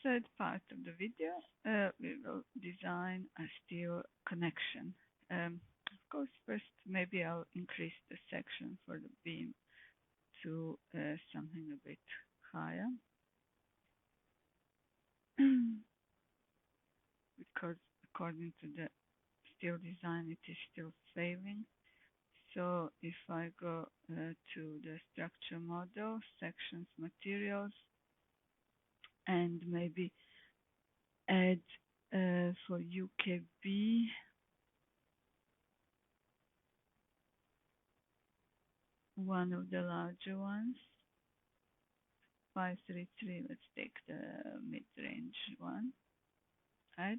third part of the video, we will design a steel connection. Of course, first maybe I'll increase the section for the beam to something a bit higher because according to the steel design it is still failing. So if I go to the structure model, sections, materials, and maybe add for UKB one of the larger ones, 533, let's take the mid-range one, add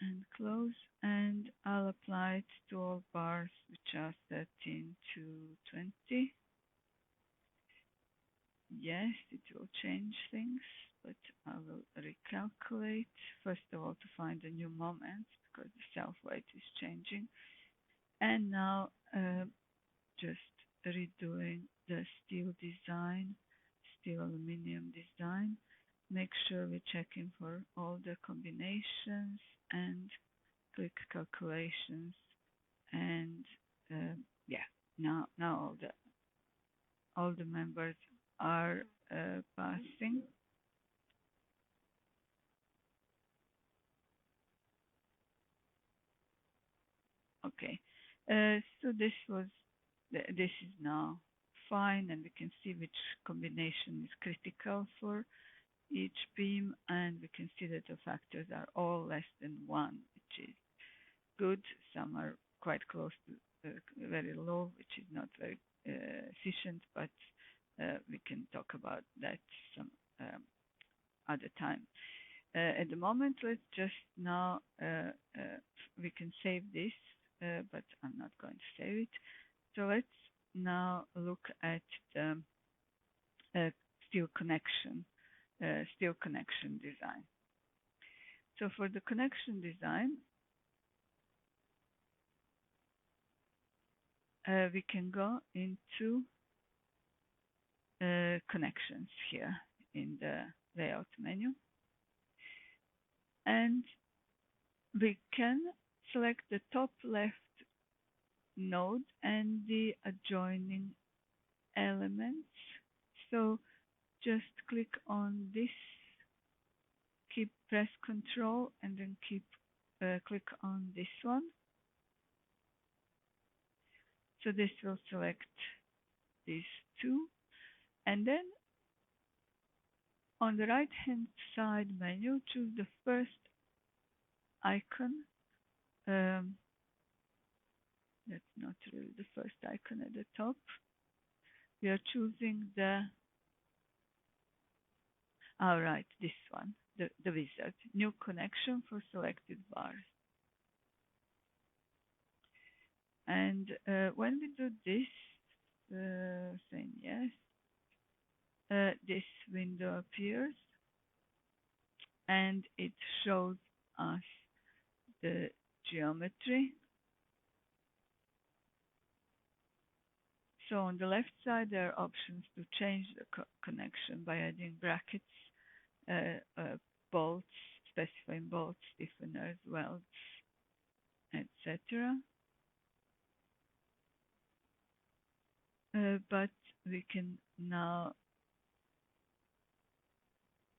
and close, and I'll apply it to all bars which are 13 to 20. Yes, it will change things, but I will recalculate first of all to find a new moment because the self-weight is changing. And now just redoing the steel design, steel aluminum design. Make sure we're checking for all the combinations and click calculations, and yeah, now all the members are passing. Okay, so this is now fine, and we can see which combination is critical for each beam, and we can see that the factors are all less than 1, which is good. Some are quite close to very low, which is not very efficient, but we can talk about that some other time. At the moment, let's just now, we can save this, but I'm not going to save it. So let's now look at the steel connection design. So for the connection design, we can go into connections here in the layout menu, and we can select the top left node and the adjoining elements. So just click on this, press Control, and then click on this one. So this will select these two, and then on the right hand side menu, choose the first icon. That's not really the first icon at the top. We are choosing the this one, the wizard, new connection for selected bars. And when we do this, saying yes, this window appears and it shows us the geometry. So on the left side, there are options to change the connection by adding brackets, bolts, specifying bolts, stiffeners, welds, etc. But we can now,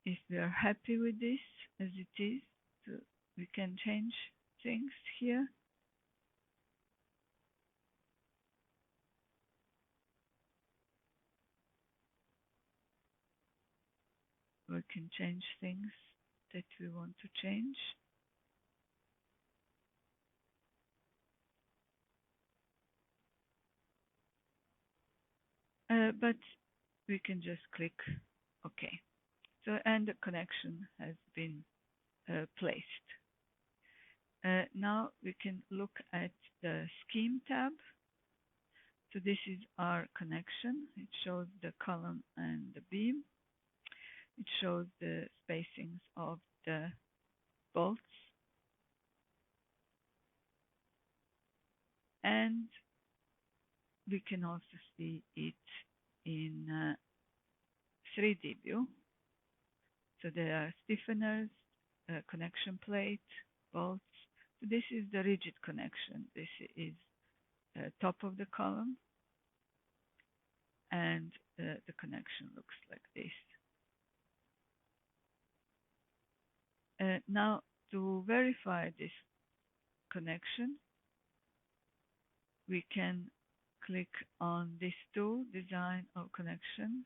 if we are happy with this as it is, so we can change things here. We can change things that we want to change. But we can just click OK. So, and the connection has been placed. Now we can look at the Scheme tab. So this is our connection. It shows the column and the beam. It shows the spacings of the bolts. And we can also see it in 3D view. So there are stiffeners, connection plate, bolts. So this is the rigid connection. This is top of the column, and the connection looks like this. Now, to verify this connection, we can click on this tool, Design of Connection,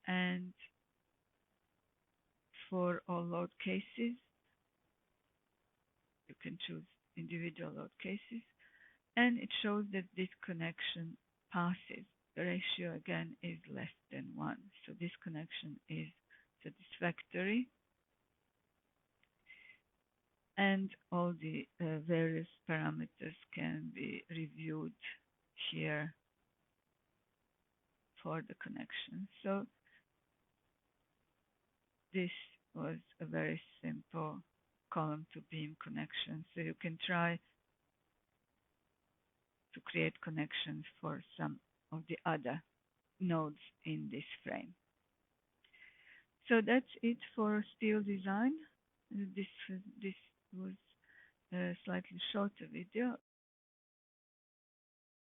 and for all load cases, you can choose individual load cases, and it shows that this connection passes. The ratio again is less than 1, so this connection is satisfactory, and all the various parameters can be reviewed here for the connection. So this was a very simple column to beam connection. So you can try to create connections for some of the other nodes in this frame. So that's it for steel design. This was a slightly shorter video.